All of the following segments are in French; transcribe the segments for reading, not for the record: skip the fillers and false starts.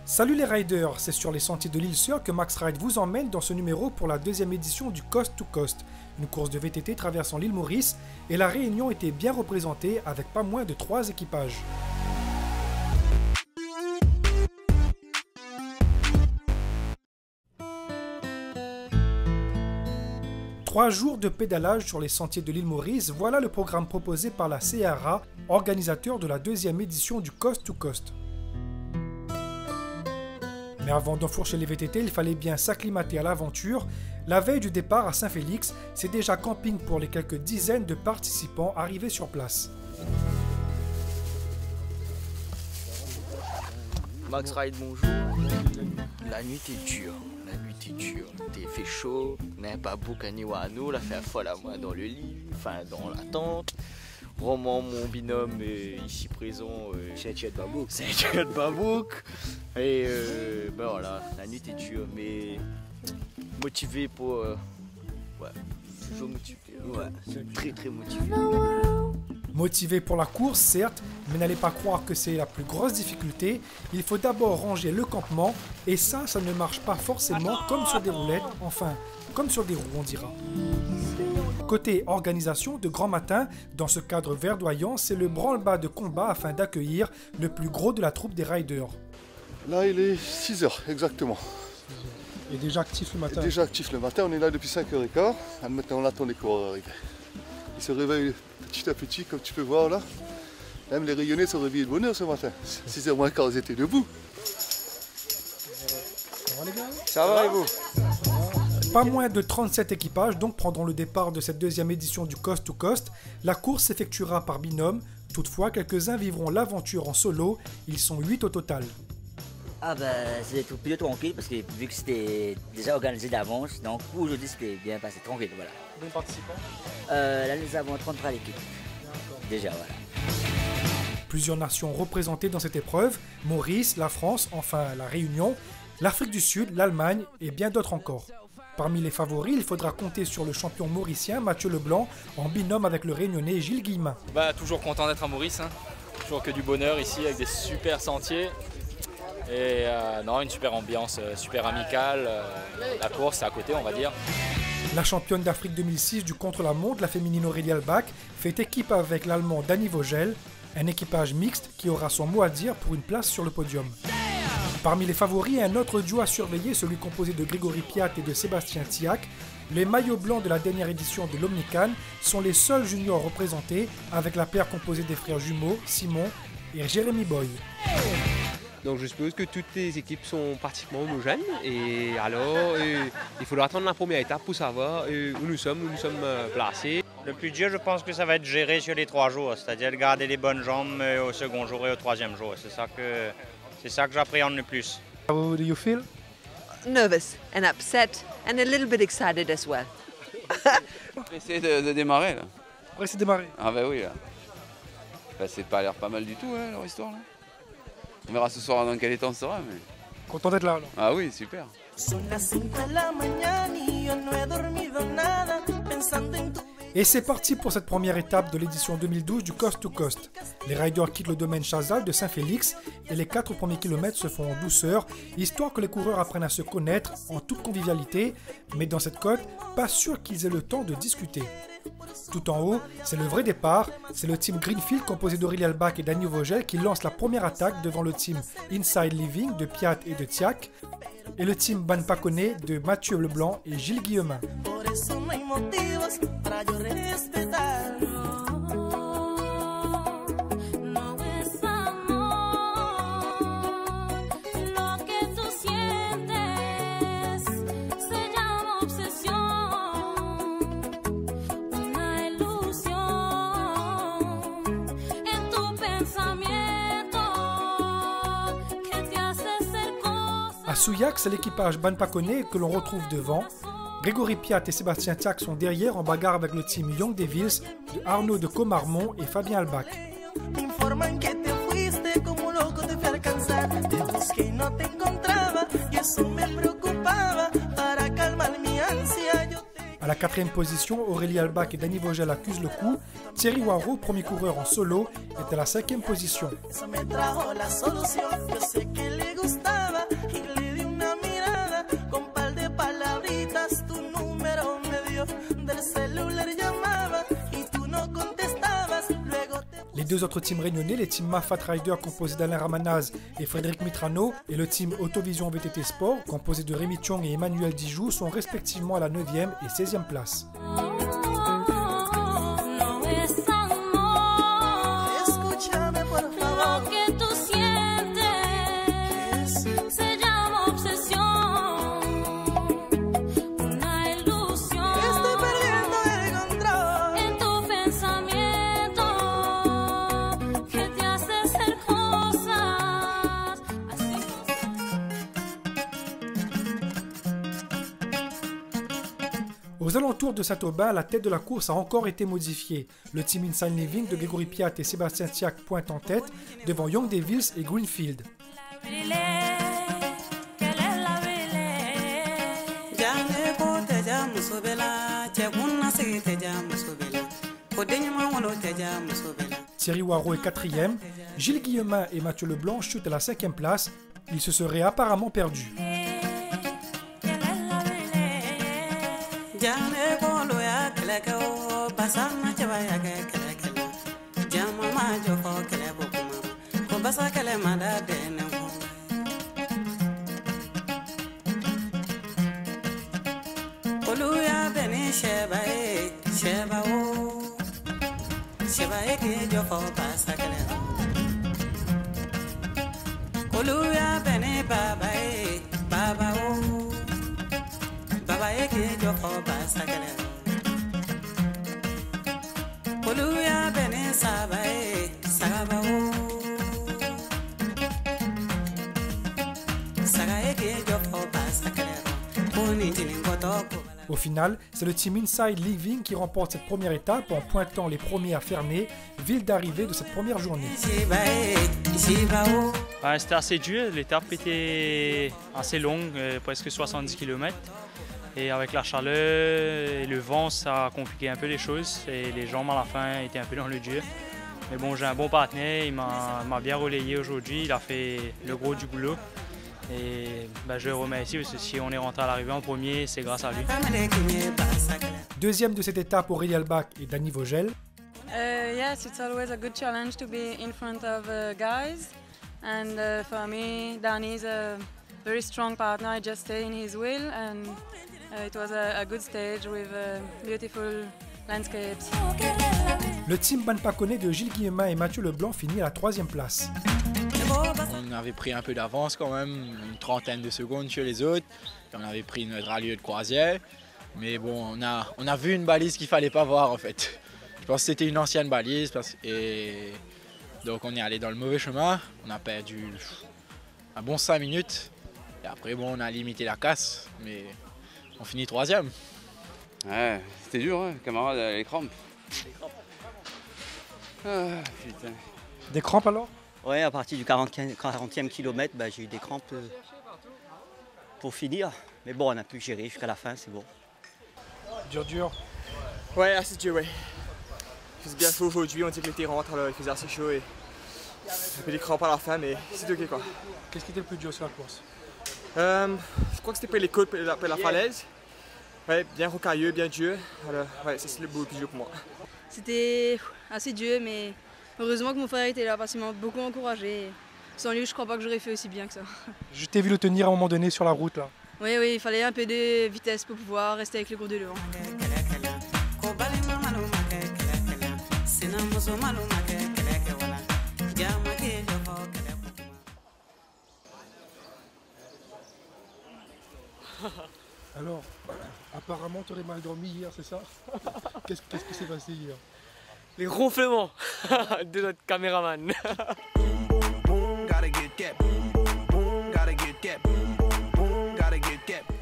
Salut les riders, c'est sur les sentiers de l'île Sœur que Max Ride vous emmène dans ce numéro pour la deuxième édition du Coast to Coast, une course de VTT traversant l'île Maurice, et la Réunion était bien représentée avec pas moins de 3 équipages. Trois jours de pédalage sur les sentiers de l'île Maurice, voilà le programme proposé par la CRA, organisateur de la deuxième édition du Coast to Coast. Mais avant d'enfourcher les VTT, il fallait bien s'acclimater à l'aventure. La veille du départ à Saint-Félix, c'est déjà camping pour les quelques dizaines de participants arrivés sur place. Max Ride, bonjour. La nuit est dure, Il fait chaud, n'a pas beaucoup à Niwano, la fait folle à moi dans le lit, enfin dans la tente. Roman, mon binôme ici présent, c'est Etienne Babouk. Et ben voilà, la nuit est dure, mais motivé pour. Ouais, toujours motivé. Ouais, très motivé. Motivé pour la course, certes, mais n'allez pas croire que c'est la plus grosse difficulté. Il faut d'abord ranger le campement, et ça ne marche pas forcément comme sur des roulettes, enfin, comme sur des roues, on dira. Côté organisation, de grand matin, dans ce cadre verdoyant, c'est le branle-bas de combat afin d'accueillir le plus gros de la troupe des riders. Là, il est 6h exactement. Il est déjà actif le matin. Déjà actif le matin, on est là depuis 5h15. Maintenant, on attend les coureurs arriver. Ils se réveillent petit à petit, comme tu peux voir là. Même les rayonnés se réveillent de bonne heure ce matin. 6h moins quart, ils étaient debout. Ça va les gars ? Ça va et vous ? Pas moins de 37 équipages donc prendront le départ de cette deuxième édition du Coast to Coast. La course s'effectuera par binôme. Toutefois, quelques-uns vivront l'aventure en solo. Ils sont 8 au total. Ah bah c'était plutôt tranquille parce que vu que c'était déjà organisé d'avance, donc aujourd'hui c'était bien passé, tranquille, voilà. Combien de participants ? Là nous avons 33 à l'équipe. Déjà voilà. Plusieurs nations représentées dans cette épreuve, Maurice, la France, enfin la Réunion, l'Afrique du Sud, l'Allemagne et bien d'autres encore. Parmi les favoris, il faudra compter sur le champion mauricien Mathieu Leblanc en binôme avec le Réunionnais Gilles Guillemin. Bah, toujours content d'être à Maurice, hein. Toujours que du bonheur ici avec des super sentiers. Et non, une super ambiance, super amicale. La course, c'est à côté, on va dire. La championne d'Afrique 2006 du contre-la-montre, la féminine Aurélie Albach, fait équipe avec l'Allemand Dani Vogel, un équipage mixte qui aura son mot à dire pour une place sur le podium. Parmi les favoris, un autre duo à surveiller, celui composé de Grégory Piat et de Sébastien Thiac. Les maillots blancs de la dernière édition de l'Omnican sont les seuls juniors représentés, avec la paire composée des frères jumeaux, Simon et Jérémy Boy. Donc je suppose que toutes les équipes sont pratiquement homogènes et alors il faudra attendre la première étape pour savoir où nous sommes placés. Le plus dur, je pense que ça va être géré sur les 3 jours, c'est-à-dire de garder les bonnes jambes au second jour et au troisième jour. C'est ça que j'appréhende le plus. How do you feel? Nervous and upset and a little bit excited as well. Pressé de démarrer là. Pressé de démarrer. Ah bah oui là. Bah, c'est pas l'air pas mal du tout hein, leur histoire là. On verra ce soir dans quel état on sera mais. Content d'être là alors. Ah oui, super. Et c'est parti pour cette première étape de l'édition 2012 du Coast to Coast. Les riders quittent le domaine Chazal de Saint-Félix et les 4 premiers kilomètres se font en douceur, histoire que les coureurs apprennent à se connaître en toute convivialité, mais dans cette côte, pas sûr qu'ils aient le temps de discuter. Tout en haut, c'est le vrai départ, c'est le team Greenfield composé d'Aurélie Albach et Dani Vogel qui lance la première attaque devant le team Inside Living de Piat et de Thiac, et le team Ban Paconé de Mathieu Leblanc et Gilles Guillemin. À Souillac, c'est l'équipage Ban Paconé que l'on retrouve devant. Grégory Piat et Sébastien Thiac sont derrière en bagarre avec le team Young Devils de Arnaud de Comarmont et Fabien Albach. À la 4e position, Aurélie Albach et Dani Vogel accusent le coup. Thierry Waro, premier coureur en solo, est à la 5e position. Les deux autres teams réunionnais, les teams Mafat Rider composés d'Alain Ramanaz et Frédéric Mitrano et le team Autovision VTT Sport composé de Rémi Thiong et Emmanuel Dijou sont respectivement à la 9e et 16e place. Aux alentours de Saint-Aubin, la tête de la course a encore été modifiée. Le team Inside Living de Grégory Piat et Sébastien Tiac pointe en tête devant Young Devils et Greenfield. Thierry Waro est 4e, Gilles Guillemin et Mathieu Leblanc chutent à la 5e place. Ils se seraient apparemment perdus. Au final, c'est le team Inside Living qui remporte cette première étape en pointant les premiers à Ferney, ville d'arrivée de cette première journée. C'était assez dur, l'étape était assez longue, presque 70 km. Et avec la chaleur et le vent, ça a compliqué un peu les choses et les jambes à la fin étaient un peu dans le dur. Mais bon, j'ai un bon partenaire, il m'a bien relayé aujourd'hui, il a fait le gros du boulot. Et je le remercie parce que si on est rentré à l'arrivée en premier, c'est grâce à lui. Deuxième de cette étape, Aurélie Albach et Dani Vogel. Yes, it's always a good challenge to be in front of guys. And for me, Danny is a very strong partner. I just stay in his wheel and it was a good stage with beautiful landscapes. Le team Banpakone de Gilles Guillemin et Mathieu Leblanc finit à la 3e place. On avait pris un peu d'avance quand même, une trentaine de secondes sur les autres. Et on avait pris notre rallye de croisière. Mais bon, on a vu une balise qu'il ne fallait pas voir en fait. Je pense que c'était une ancienne balise. Et donc on est allé dans le mauvais chemin. On a perdu un bon 5 minutes. Et après bon, on a limité la casse. Mais on finit 3e. Ouais, c'était dur, hein, camarade, les crampes. Ah, putain. Des crampes alors? Ouais, à partir du 40e kilomètre, j'ai eu des crampes pour finir. Mais bon, on a pu gérer jusqu'à la fin, c'est bon. Dur. Ouais, assez dur, ouais. Il faisait bien chaud aujourd'hui, on dit que l'été rentre, alors il faisait assez chaud et j'ai eu des crampes à la fin, mais c'est ok quoi. Qu'est-ce qui était le plus dur sur la course? Je crois que c'était les côtes, la falaise. Ouais, bien rocailleux, bien dur. Alors, ouais, c'est le plus dur pour moi. C'était assez dur, mais heureusement que mon frère était là parce qu'il m'a beaucoup encouragé. Sans lui, je crois pas que j'aurais fait aussi bien que ça. Je t'ai vu le tenir à un moment donné sur la route là. Oui, il fallait un peu de vitesse pour pouvoir rester avec le groupe de devant. Alors, apparemment tu aurais mal dormi hier, c'est ça? Qu'est-ce qui s'est passé hier? Les ronflements de notre caméraman.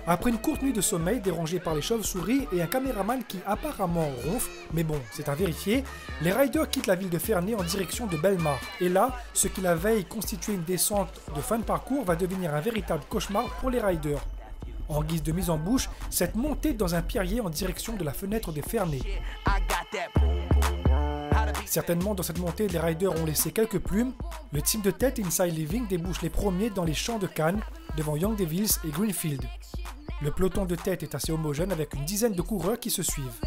Après une courte nuit de sommeil dérangée par les chauves-souris et un caméraman qui apparemment ronfle, mais bon, c'est à vérifier, les riders quittent la ville de Ferney en direction de Bellemare. Et là, ce qui la veille constituait une descente de fin de parcours va devenir un véritable cauchemar pour les riders. En guise de mise en bouche, cette montée dans un pierrier en direction de la fenêtre des Ferney. Certainement dans cette montée, les riders ont laissé quelques plumes. Le team de tête Inside Living débouche les premiers dans les champs de Cannes devant Young Devils et Greenfield. Le peloton de tête est assez homogène avec une dizaine de coureurs qui se suivent.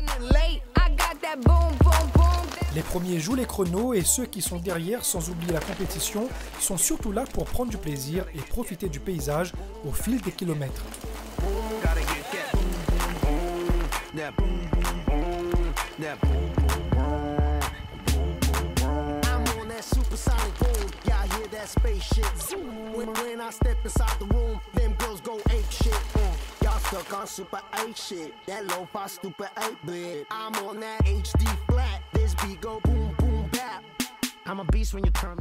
Les premiers jouent les chronos et ceux qui sont derrière, sans oublier la compétition, sont surtout là pour prendre du plaisir et profiter du paysage au fil des kilomètres.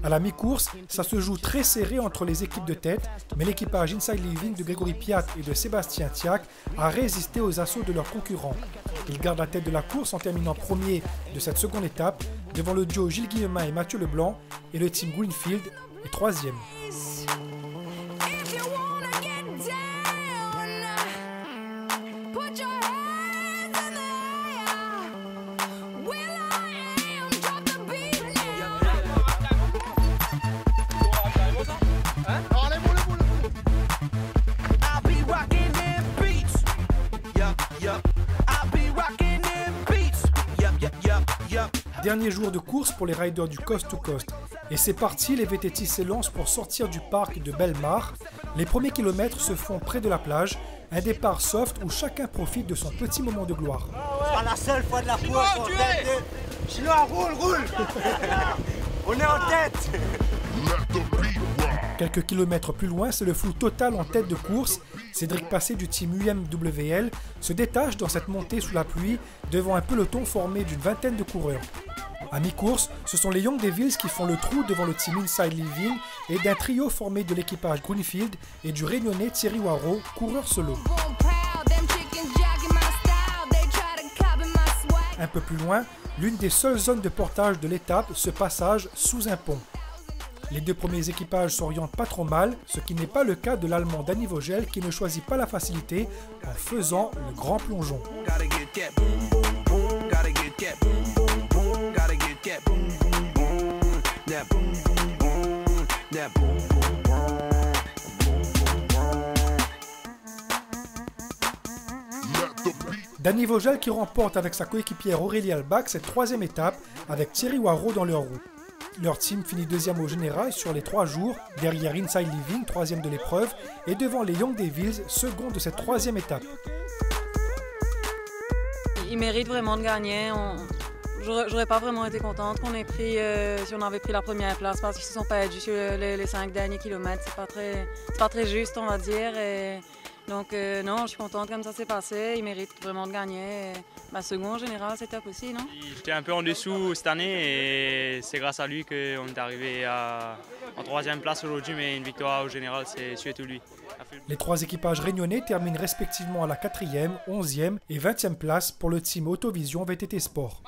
À la mi-course, ça se joue très serré entre les équipes de tête, mais l'équipage Inside Living de Grégory Piat et de Sébastien Thiac a résisté aux assauts de leurs concurrents. Ils gardent la tête de la course en terminant premier de cette seconde étape, devant le duo Gilles Guillemin et Mathieu Leblanc, et le team Greenfield est troisième. Dernier jour de course pour les riders du Coast to Coast. Et c'est parti, les VTT s'élancent pour sortir du parc de Belmar. Les premiers kilomètres se font près de la plage, un départ soft où chacun profite de son petit moment de gloire. C'est pas la seule fois de la course en tête. Chinois, roule. On est en tête. Quelques kilomètres plus loin, c'est le flou total en tête de course. Cédric Passé du team UMWL se détache dans cette montée sous la pluie devant un peloton formé d'une vingtaine de coureurs. À mi-course, ce sont les Young Devils qui font le trou devant le team Inside Living et d'un trio formé de l'équipage Greenfield et du réunionnais Thierry Waro, coureur solo. Un peu plus loin, l'une des seules zones de portage de l'étape, ce passage sous un pont. Les deux premiers équipages s'orientent pas trop mal, ce qui n'est pas le cas de l'Allemand Danny Vogel qui ne choisit pas la facilité en faisant le grand plongeon. Danny Vogel qui remporte avec sa coéquipière Aurélie Albach cette troisième étape avec Thierry Waro dans leur roue. Leur team finit deuxième au général sur les 3 jours, derrière Inside Living, troisième de l'épreuve, et devant les Young Devils, second de cette troisième étape. Ils méritent vraiment de gagner. J'aurais pas vraiment été contente qu'on ait pris, si on avait pris la première place, parce qu'ils ne se sont pas aidés sur les 5 derniers kilomètres. C'est pas très juste, on va dire. Et donc non, je suis contente comme ça s'est passé. Ils méritent vraiment de gagner. Second en général, c'est top aussi, non? J'étais un peu en dessous cette année et c'est grâce à lui qu'on est arrivé en 3e place aujourd'hui, mais une victoire au général, c'est surtout lui. Les 3 équipages réunionnais terminent respectivement à la 4e, 11e et 20e place pour le team Autovision VTT Sport.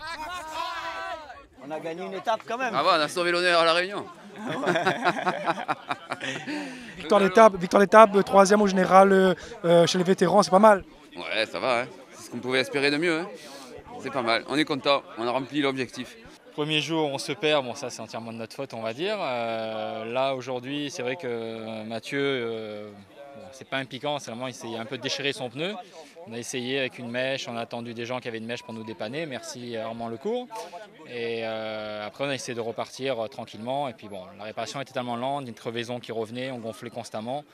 On a gagné une étape quand même. Ah ouais, on a sauvé l'honneur à la Réunion. Victoire d'étape, 3e au général chez les vétérans, c'est pas mal. Ouais, ça va, hein. C'est ce qu'on pouvait espérer de mieux. Hein. C'est pas mal, on est content, on a rempli l'objectif. Premier jour, on se perd, bon ça c'est entièrement de notre faute on va dire. Là aujourd'hui, c'est vrai que Mathieu, c'est pas impliquant, c'est vraiment il a un peu déchiré son pneu. On a essayé avec une mèche, on a attendu des gens qui avaient une mèche pour nous dépanner, merci Armand Lecourt. Et après on a essayé de repartir tranquillement et puis bon, la réparation était tellement lente, une crevaison qui revenait, on gonflait constamment.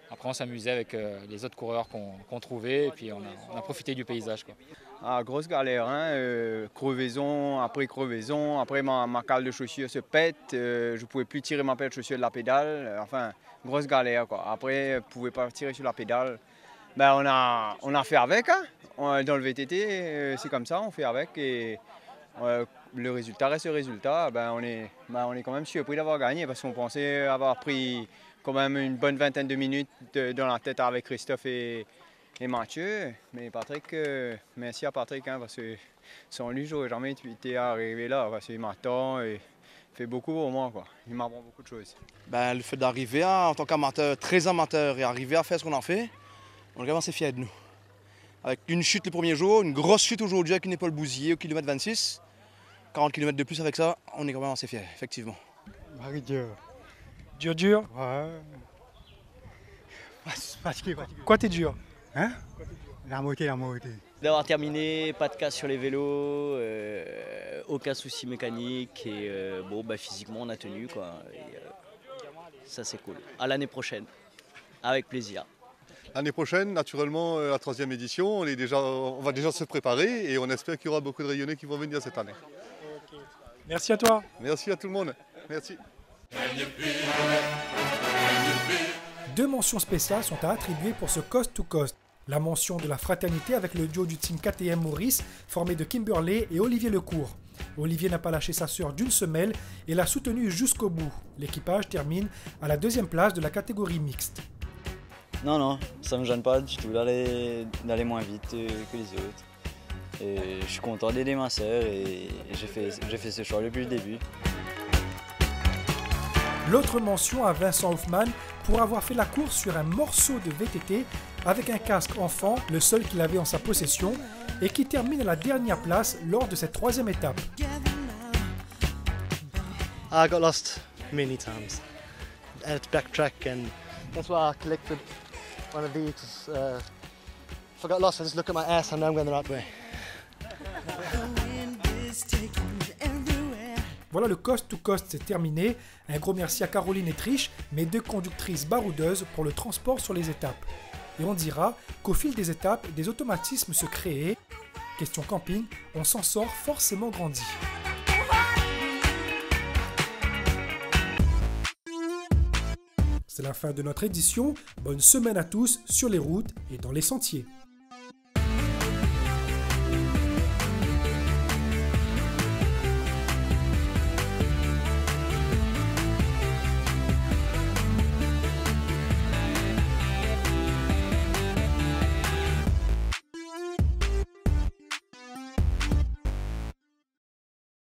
Après on s'amusait avec les autres coureurs qu'on trouvait et puis on a profité du paysage, quoi. Ah, grosse galère, hein? Crevaison, après ma cale de chaussure se pète, je ne pouvais plus tirer ma paire de chaussures de la pédale, enfin grosse galère quoi. Après je ne pouvais pas tirer sur la pédale, ben, on a fait avec, hein? Dans le VTT c'est comme ça, on fait avec et le résultat reste le résultat, ben, on est quand même surpris d'avoir gagné parce qu'on pensait avoir pris quand même une bonne vingtaine de minutes dans la tête avec Christophe et Mathieu, mais Patrick, merci à Patrick, hein, parce que sans lui, je n'aurais jamais été arrivé là, parce qu'il m'attend et fait beaucoup pour moi, quoi. Il m'apprend beaucoup de choses. Ben, le fait d'arriver en tant qu'amateur, très amateur, et arriver à faire ce qu'on a fait, On est vraiment assez fiers de nous. Avec une chute le premier jour, une grosse chute aujourd'hui avec une épaule bousillée au kilomètre 26. 40 km de plus avec ça, on est quand même assez fiers, effectivement. Dur. Dur? Ouais. Fatigué. Quoi t'es dur? Hein? La moitié. D'avoir terminé, pas de casse sur les vélos, aucun souci mécanique et physiquement on a tenu quoi. Ça c'est cool. À l'année prochaine, avec plaisir. L'année prochaine, naturellement, la 3e édition, on va déjà se préparer et on espère qu'il y aura beaucoup de rayonnés qui vont venir cette année. Merci à toi. Merci à tout le monde. Merci. 2 mentions spéciales sont à attribuer pour ce Coast to Coast. La mention de la fraternité avec le duo du team KTM Maurice, formé de Kimberley et Olivier Lecourt. Olivier n'a pas lâché sa sœur d'une semelle et l'a soutenue jusqu'au bout. L'équipage termine à la 2e place de la catégorie mixte. Non, ça me gêne pas du tout d'aller moins vite que les autres. Et je suis content d'aider ma sœur et j'ai fait ce choix depuis le début. L'autre mention à Vincent Hoffman pour avoir fait la course sur un morceau de VTT avec un casque enfant, le seul qu'il avait en sa possession, et qui termine à la dernière place lors de cette 3e étape. I got lost many times. I had to backtrack and that's why I collected one of these. If I got lost, I just look at my ass and I know I'm going the right way. Voilà, le Coast to Coast c'est terminé. Un gros merci à Caroline et Triche, mes 2 conductrices baroudeuses pour le transport sur les étapes. Et on dira qu'au fil des étapes, des automatismes se créent. Question camping, on s'en sort forcément grandi. C'est la fin de notre édition. Bonne semaine à tous sur les routes et dans les sentiers.